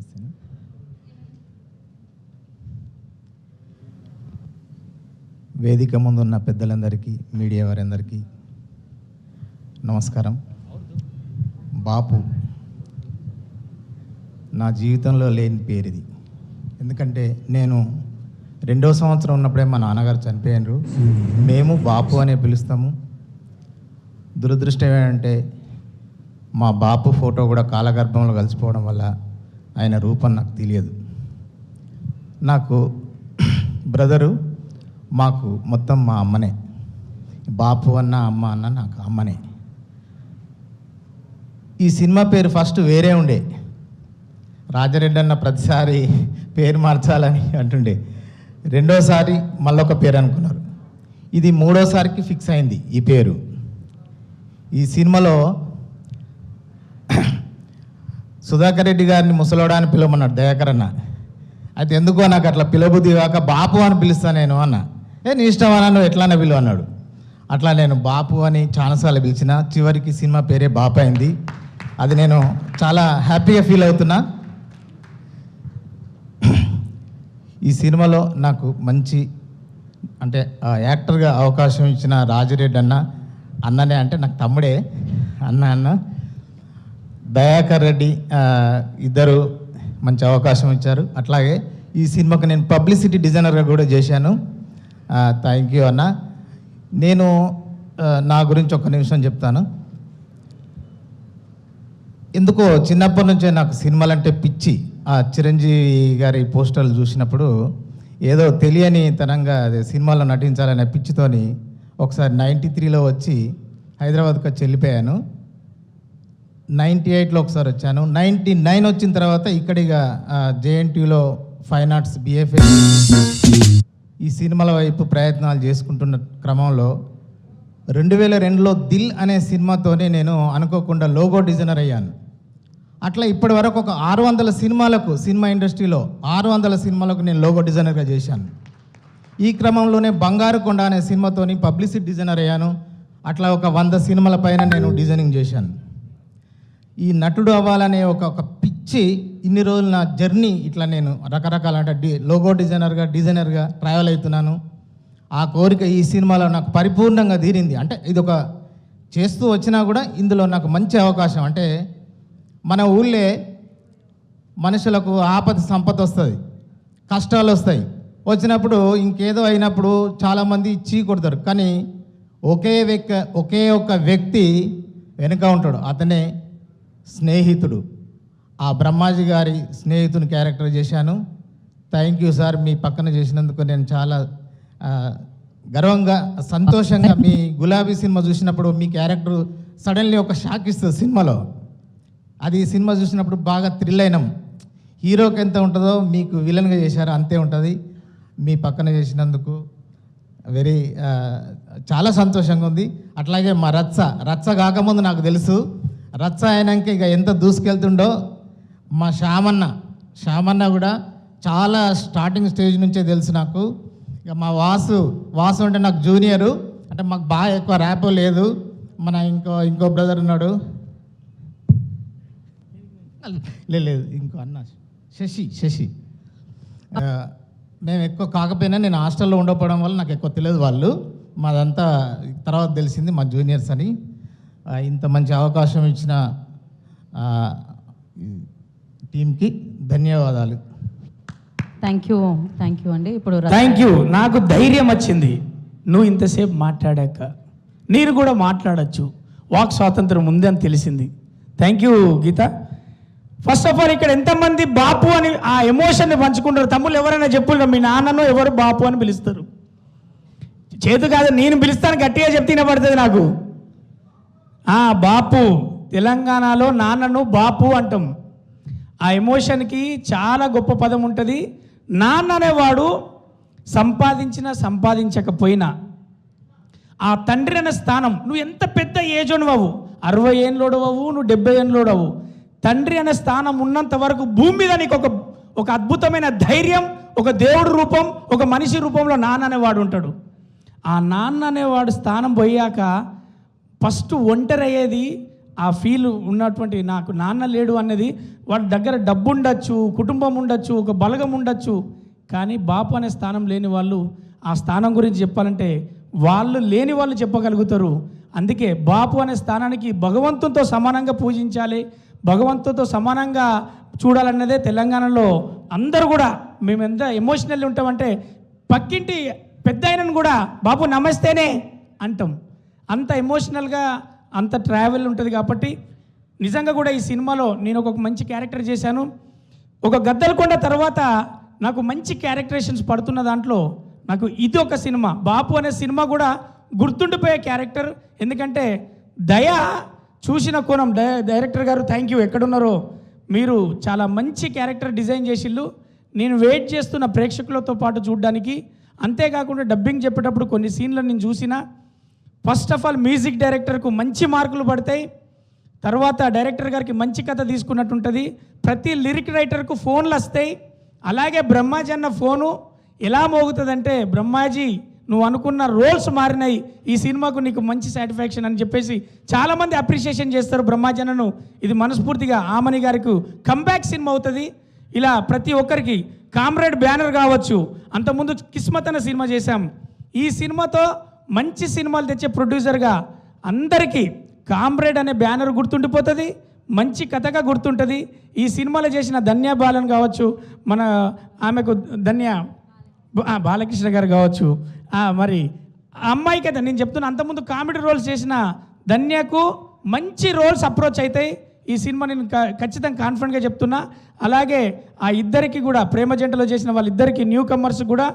నమస్తే. వేదిక ముందున్న పెద్దలందరికీ, మీడియా వారందరికీ నమస్కారం. బాపు నా జీవితంలో లేని పేరు ఇది. ఎందుకంటే నేను 2వ సంవత్సరం ఉన్నప్పుడే మా నాన్నగారు చనిపోయినారు. మేము బాపు అనే పిలుస్తాము. దురదృష్టం ఏంటంటే మా బాపు ఫోటో కూడా కాలగర్భంలో కలిసిపోవడం వల్ల ఆయన రూపం నాకు తెలియదు. నాకు బ్రదరు, మాకు మొత్తం మా అమ్మనే. బాపు అన్న అమ్మ అన్న నాకు అమ్మనే. ఈ సినిమా పేరు ఫస్ట్ వేరే ఉండే. రాజరెడ్డి అన్న ప్రతిసారి పేరు మార్చాలని అంటుండే. 2వసారి మళ్ళొక పేరు అనుకున్నారు. ఇది 3వసారికి ఫిక్స్ అయింది ఈ పేరు. ఈ సినిమాలో సుధాకర్ రెడ్డి గారిని ముసలోడా అని పిలవమన్నాడు దయాకర్ అన్న. అయితే ఎందుకో నాకు అట్లా పిలబుద్ధి కాక బాపు అని పిలుస్తాను నేను అన్న. నీ ఇష్టం అన్న, నువ్వు ఎట్లానే పిలువ అన్నాడు. అట్లా నేను బాపు అని చాలాసార్లు పిలిచిన. చివరికి సినిమా పేరే బాపు అయింది. అది నేను చాలా హ్యాపీగా ఫీల్ అవుతున్నా. ఈ సినిమాలో నాకు మంచి అంటే యాక్టర్గా అవకాశం ఇచ్చిన రాజిరెడ్డి అన్ననే అంటే నాకు తమ్ముడే, అన్న దయాకర్ రెడ్డి ఇద్దరు మంచి అవకాశం ఇచ్చారు. అట్లాగే ఈ సినిమాకి నేను పబ్లిసిటీ డిజైనర్గా కూడా చేశాను. థ్యాంక్ యూ అన్న. నేను నా గురించి ఒక నిమిషం చెప్తాను. ఎందుకో చిన్నప్పటి నుంచే నాకు సినిమాలంటే పిచ్చి. చిరంజీవి గారి పోస్టర్లు చూసినప్పుడు ఏదో తెలియని తనంగా అదే సినిమాలో నటించాలనే పిచ్చితోని ఒకసారి 93లో వచ్చి హైదరాబాద్కి వచ్చి వెళ్ళిపోయాను. 98లో ఒకసారి వచ్చాను. 99 వచ్చిన తర్వాత ఇక్కడిగా JNTUలో ఫైన్ ఆర్ట్స్ BFA ఈ సినిమాల వైపు ప్రయత్నాలు చేసుకుంటున్న క్రమంలో 2002లో దిల్ అనే సినిమాతోనే నేను అనుకోకుండా లోగో డిజైనర్ అయ్యాను. అట్లా ఇప్పటి వరకు ఒక 600 సినిమాలకు, సినిమా ఇండస్ట్రీలో 600 సినిమాలకు నేను లోగో డిజైనర్గా చేశాను. ఈ క్రమంలోనే బంగారు కొండ అనే సినిమాతోని పబ్లిసిటీ డిజైనర్ అయ్యాను. అట్లా ఒక 100 సినిమాల పైన నేను డిజైనింగ్ చేశాను. ఈ నటుడు అవ్వాలనే ఒక పిచ్చి ఇన్ని రోజులు నా జర్నీ ఇట్లా నేను రకరకాల అంటే లోగో డిజైనర్గా ట్రావెల్ అవుతున్నాను. ఆ కోరిక ఈ సినిమాలో నాకు పరిపూర్ణంగా తీరింది. అంటే ఇది ఒక చేస్తూ వచ్చినా కూడా ఇందులో నాకు మంచి అవకాశం. అంటే మన ఊళ్ళే మనుషులకు ఆపద సంపద వస్తుంది, కష్టాలు వస్తాయి. వచ్చినప్పుడు ఇంకేదో అయినప్పుడు చాలామంది చీ కొడతారు. కానీ ఒకే ఒక్క వ్యక్తి వెనుక ఉంటాడు, అతనే స్నేహితుడు. ఆ బ్రహ్మాజీ గారి స్నేహితుని క్యారెక్టర్ చేశాను. Thank you sir. మీ పక్కన చేసినందుకు నేను చాలా గర్వంగా, సంతోషంగా. మీ గులాబీ సినిమా చూసినప్పుడు మీ క్యారెక్టర్ సడన్లీ ఒక షాక్ ఇస్తుంది సినిమాలో. అది సినిమా చూసినప్పుడు బాగా థ్రిల్ అయినాం. హీరోకి ఎంత ఉంటుందో మీకు విలన్గా చేశారు అంతే ఉంటుంది. మీ పక్కన చేసినందుకు చాలా సంతోషంగా ఉంది. అట్లాగే మా రచ్చ కాకముందు నాకు తెలుసు, రచ్చ అయినాక ఇక ఎంత దూసుకెళ్తుండో మా శ్యామన్న కూడా చాలా స్టార్టింగ్ స్టేజ్ నుంచే తెలుసు నాకు. ఇక మా వాసు అంటే నాకు జూనియరు, అంటే మాకు బాగా ఎక్కువ ర్యాప్ లేదు. మన ఇంకో బ్రదర్ ఉన్నాడు, లేదు ఇంకో అన్న శశి. మేము ఎక్కువ కాకపోయినా నేను హాస్టల్లో ఉండకపోవడం వల్ల నాకు ఎక్కువ తెలియదు. వాళ్ళు మాదంతా తర్వాత తెలిసింది మా జూనియర్స్ అని. ఇంత మంచి అవకాశం ఇచ్చిన టీంకి ధన్యవాదాలు. థ్యాంక్ యూ అండి. ఇప్పుడు థ్యాంక్ యూ. నాకు ధైర్యం వచ్చింది నువ్వు ఇంతసేపు మాట్లాడాక. నేను కూడా మాట్లాడచ్చు, వాక్ స్వాతంత్రం ఉంది అని తెలిసింది. Thank you Geetha. First of all ఇక్కడ ఎంతమంది బాపు అని ఆ ఎమోషన్ని పంచుకుంటారు? తమ్ముళ్ళు ఎవరైనా చెప్పుకుంటారు మీ నాన్నను ఎవరు బాపు అని పిలుస్తారు? చేతు కాదు, నేను పిలుస్తాను, గట్టిగా చెప్తే పడుతుంది నాకు. బాపు, తెలంగాణలో నాన్నను బాపు అంటాం. ఆ ఎమోషన్కి చాలా గొప్ప పదం ఉంటుంది. నాన్న అనేవాడు సంపాదించకపోయినా ఆ తండ్రి అనే స్థానం, నువ్వు ఎంత పెద్ద ఏజ్ అవ్వు, 60 ఏళ్ళోడు అవ్వు, నువ్వు 70 ఏళ్ళోడు అవ్వు, తండ్రి అనే స్థానం ఉన్నంత వరకు భూమి మీద నీకు ఒక అద్భుతమైన ధైర్యం, ఒక దేవుడు రూపం, ఒక మనిషి రూపంలో నాన్న అనేవాడు ఉంటాడు. ఆ నాన్న అనేవాడు స్థానం పోయాక ఫస్ట్ ఒంటరి అయ్యేది ఆ ఫీల్ ఉన్నటువంటి నాకు నాన్న లేడు అన్నది, వాడి దగ్గర డబ్బు ఉండొచ్చు, కుటుంబం ఉండొచ్చు, ఒక బలగం ఉండొచ్చు, కానీ బాపు అనే స్థానం లేని వాళ్ళు ఆ స్థానం గురించి చెప్పాలంటే వాళ్ళు లేని వాళ్ళు చెప్పగలుగుతారు. అందుకే బాపు అనే స్థానానికి భగవంతునితో సమానంగా పూజించాలి, భగవంతునితో సమానంగా చూడాలన్నదే తెలంగాణలో అందరూ కూడా మేము ఎంత ఎమోషనల్ ఉంటామంటే పక్కింటి పెద్ద ఆయనను కూడా బాపు నమస్తేనే అంటాం. అంత ఎమోషనల్గా అంత ట్రావెల్ ఉంటుంది కాబట్టి నిజంగా కూడా ఈ సినిమాలో నేను ఒక మంచి క్యారెక్టర్ చేశాను. ఒక గద్దలకొండ తర్వాత నాకు మంచి క్యారెక్టరేషన్స్ పడుతున్న దాంట్లో నాకు ఇది ఒక సినిమా, బాపు అనే సినిమా కూడా గుర్తుండిపోయే క్యారెక్టర్. ఎందుకంటే దయ చూసిన కోణం, డైరెక్టర్ గారు థ్యాంక్ యూ, ఎక్కడున్నారో మీరు చాలా మంచి క్యారెక్టర్ డిజైన్ చేసిళ్ళు. నేను వెయిట్ చేస్తున్న ప్రేక్షకులతో పాటు చూడడానికి. అంతేకాకుండా డబ్బింగ్ చెప్పేటప్పుడు కొన్ని సీన్లను నేను చూసిన. ఫస్ట్ ఆఫ్ ఆల్ మ్యూజిక్ డైరెక్టర్కు మంచి మార్కులు పడతాయి, తర్వాత డైరెక్టర్ గారికి మంచి కథ తీసుకున్నట్టు ఉంటుంది. ప్రతి లిరిక్ రైటర్కు ఫోన్లు వస్తాయి. అలాగే బ్రహ్మాజీ అన్న ఫోను ఎలా మోగుతుందంటే, బ్రహ్మాజీ నువ్వు అనుకున్న రోల్స్ మారినాయి, ఈ సినిమాకు నీకు మంచి సాటిస్ఫాక్షన్ అని చెప్పేసి చాలామంది అప్రిషియేషన్ చేస్తారు బ్రహ్మాజీ అన్నను. ఇది మనస్ఫూర్తిగా ఆమని గారికి కంబ్యాక్ సినిమా అవుతుంది. ఇలా ప్రతి ఒక్కరికి కామ్రేడ్ బ్యానర్ కావచ్చు, అంతకుముందు కిస్మత్ అనే సినిమా చేశాం. ఈ సినిమాతో మంచి సినిమాలు తెచ్చే ప్రొడ్యూసర్గా అందరికీ కామ్రేడ్ అనే బ్యానర్ గుర్తుండిపోతుంది, మంచి కథగా గుర్తుంటుంది. ఈ సినిమాలో చేసిన ధన్య బాలన్ కావచ్చు, మన ఆమెకు ధన్య బాలకృష్ణ గారు కావచ్చు, మరి ఆ అమ్మాయి కదా నేను చెప్తున్నా, అంతకుముందు కామెడీ రోల్స్ చేసిన ధన్యకు మంచి రోల్స్ అప్రోచ్ అవుతాయి. ఈ సినిమా నేను ఖచ్చితంగా కాన్ఫిడెంట్గా చెప్తున్నా. అలాగే ఆ ఇద్దరికి కూడా ప్రేమ జంటలో చేసిన వాళ్ళిద్దరికి న్యూ కమర్స్ కూడా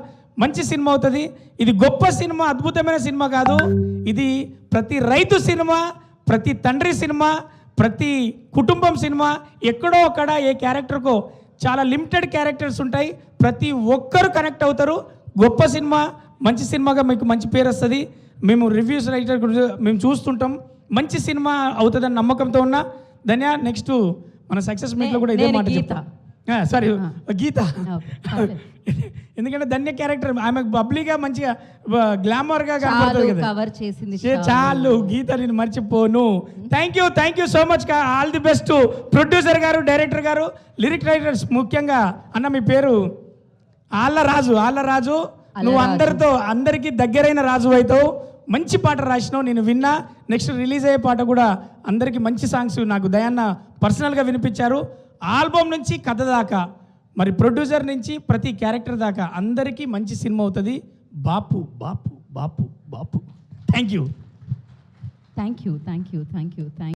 మంచి సినిమా అవుతుంది. ఇది గొప్ప సినిమా, అద్భుతమైన సినిమా కాదు, ఇది ప్రతి రైతు సినిమా, ప్రతి తండ్రి సినిమా, ప్రతి కుటుంబం సినిమా. ఎక్కడో అక్కడ ఏ క్యారెక్టర్కో చాలా లిమిటెడ్ క్యారెక్టర్స్ ఉంటాయి, ప్రతి ఒక్కరు కనెక్ట్ అవుతారు. గొప్ప సినిమా, మంచి సినిమాగా మీకు మంచి పేరు వస్తుంది. మేము రివ్యూస్ రైటర్ మేము చూస్తుంటాం, మంచి సినిమా అవుతుందని నమ్మకంతో ఉన్నా. ధన్య నెక్స్ట్ మన సక్సెస్ మీట్లో కూడా ఇదే మాట చెప్తా. సారీ గీత, ఎందుకంటే ధన్య క్యారెక్టర్ ఆమె బబ్లీగా మంచిగా గ్లామర్గా కనబడుతుంది కదా, కవర్ చేసింది చాలు. గీత నేను మర్చిపోను. Thank you so much. All the best producer గారు, డైరెక్టర్ గారు, లిరిక్ రైటర్స్. ముఖ్యంగా అన్న మీ పేరు ఆళ్ళరాజు. నువ్వు అందరికీ దగ్గరైన రాజు అవుతావు. మంచి పాట రాసినావు, నేను విన్నా. నెక్స్ట్ రిలీజ్ అయ్యే పాట కూడా అందరికీ మంచి సాంగ్స్ నాకు దయాన్న పర్సనల్గా వినిపించారు. ఆల్బమ్ నుంచి కథ దాకా, మరి ప్రొడ్యూసర్ నుంచి ప్రతి క్యారెక్టర్ దాకా అందరికీ మంచి సినిమా అవుతుంది. బాపు బాపు బాపు బాపు. Thank you.